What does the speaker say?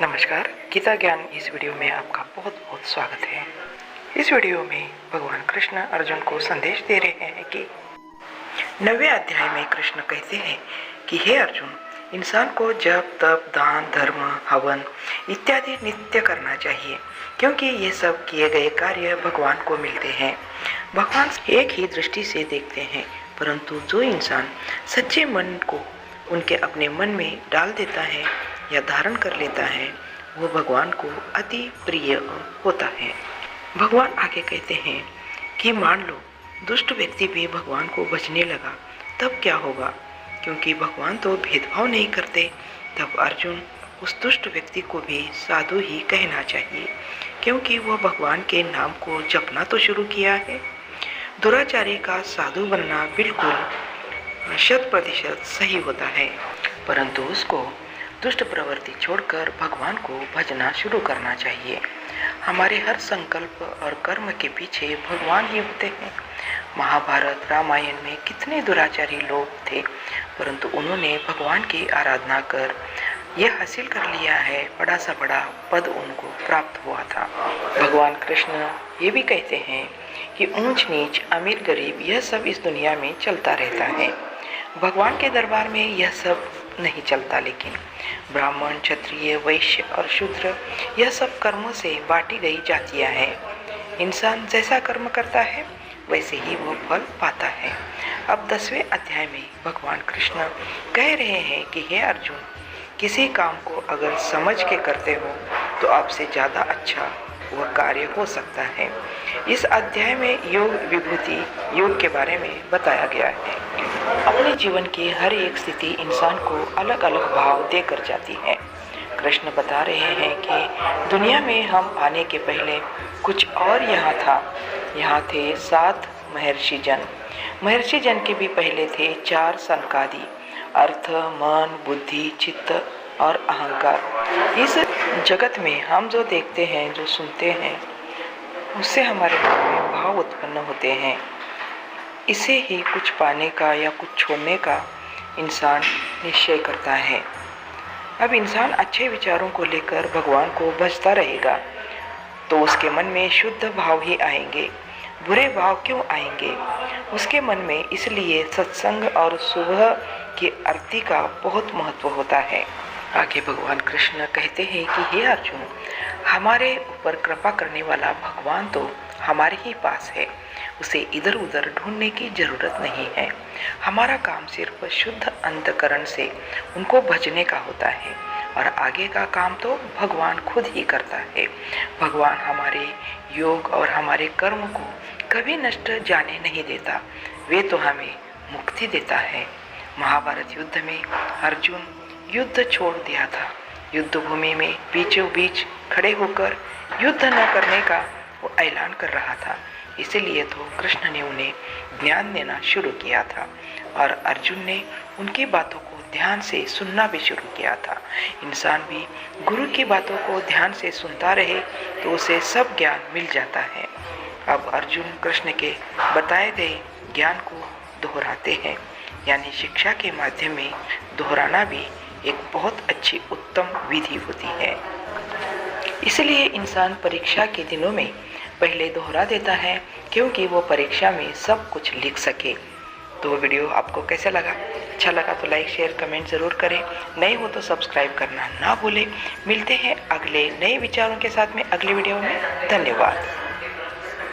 नमस्कार, गीता ज्ञान इस वीडियो में आपका बहुत बहुत स्वागत है। इस वीडियो में भगवान कृष्ण अर्जुन को संदेश दे रहे हैं कि 9वें अध्याय में कृष्ण कहते हैं कि हे अर्जुन, इंसान को जप तप दान धर्म हवन इत्यादि नित्य करना चाहिए, क्योंकि ये सब किए गए कार्य भगवान को मिलते हैं। भगवान एक ही दृष्टि से देखते हैं, परंतु जो इंसान सच्चे मन को उनके अपने मन में डाल देता है या धारण कर लेता है, वो भगवान को अति प्रिय होता है। भगवान आगे कहते हैं कि मान लो दुष्ट व्यक्ति भी भगवान को भजने लगा, तब क्या होगा? क्योंकि भगवान तो भेदभाव नहीं करते। तब अर्जुन, उस दुष्ट व्यक्ति को भी साधु ही कहना चाहिए, क्योंकि वह भगवान के नाम को जपना तो शुरू किया है। दुराचारी का साधु बनना बिल्कुल 100% सही होता है, परंतु उसको दुष्ट प्रवृत्ति छोड़कर भगवान को भजना शुरू करना चाहिए। हमारे हर संकल्प और कर्म के पीछे भगवान ही होते हैं। महाभारत रामायण में कितने दुराचारी लोग थे, परंतु उन्होंने भगवान की आराधना कर यह हासिल कर लिया है, बड़ा सा बड़ा पद उनको प्राप्त हुआ था। भगवान कृष्ण ये भी कहते हैं कि ऊंच नीच अमीर गरीब यह सब इस दुनिया में चलता रहता है। भगवान के दरबार में यह सब नहीं चलता, लेकिन ब्राह्मण क्षत्रिय वैश्य और शूद्र यह सब कर्मों से बांटी गई जातियां हैं। इंसान जैसा कर्म करता है वैसे ही वो फल पाता है। अब 10वें अध्याय में भगवान कृष्ण कह रहे हैं कि हे अर्जुन, किसी काम को अगर समझ के करते हो तो आपसे ज़्यादा अच्छा वह कार्य हो सकता है। इस अध्याय में योग विभूति योग के बारे में बताया गया है। अपने जीवन की हर एक स्थिति इंसान को अलग अलग भाव देकर जाती है। कृष्ण बता रहे हैं कि दुनिया में हम आने के पहले कुछ और यहाँ था। यहाँ थे 7 महर्षि जन। महर्षि जन के भी पहले थे 4 सनकादि, अर्थ मन बुद्धि चित्त और अहंकार। इस जगत में हम जो देखते हैं जो सुनते हैं उससे हमारे मन में भाव उत्पन्न होते हैं। इसे ही कुछ पाने का या कुछ छोड़ने का इंसान निश्चय करता है। अब इंसान अच्छे विचारों को लेकर भगवान को भजता रहेगा तो उसके मन में शुद्ध भाव ही आएंगे। बुरे भाव क्यों आएंगे उसके मन में? इसलिए सत्संग और सुबह की आरती का बहुत महत्व होता है। आगे भगवान कृष्ण कहते हैं कि हे अर्जुन, हमारे ऊपर कृपा करने वाला भगवान तो हमारे ही पास है, उसे इधर उधर ढूंढने की जरूरत नहीं है। हमारा काम सिर्फ शुद्ध अंतकरण से उनको भजने का होता है और आगे का काम तो भगवान खुद ही करता है। भगवान हमारे योग और हमारे कर्म को कभी नष्ट जाने नहीं देता, वे तो हमें मुक्ति देता है। महाभारत युद्ध में अर्जुन युद्ध छोड़ दिया था। युद्ध भूमि में बीचों बीच खड़े होकर युद्ध न करने का वो ऐलान कर रहा था। इसीलिए तो कृष्ण ने उन्हें ज्ञान देना शुरू किया था और अर्जुन ने उनकी बातों को ध्यान से सुनना भी शुरू किया था। इंसान भी गुरु की बातों को ध्यान से सुनता रहे तो उसे सब ज्ञान मिल जाता है। अब अर्जुन कृष्ण के बताए गए ज्ञान को दोहराते हैं, यानी शिक्षा के माध्यम में दोहराना भी एक बहुत अच्छी उत्तम विधि होती है। इसलिए इंसान परीक्षा के दिनों में पहले दोहरा देता है, क्योंकि वो परीक्षा में सब कुछ लिख सके। तो वीडियो आपको कैसा लगा? अच्छा लगा तो लाइक शेयर कमेंट ज़रूर करें। नए हो तो सब्सक्राइब करना ना भूलें। मिलते हैं अगले नए विचारों के साथ में अगले वीडियो में। धन्यवाद।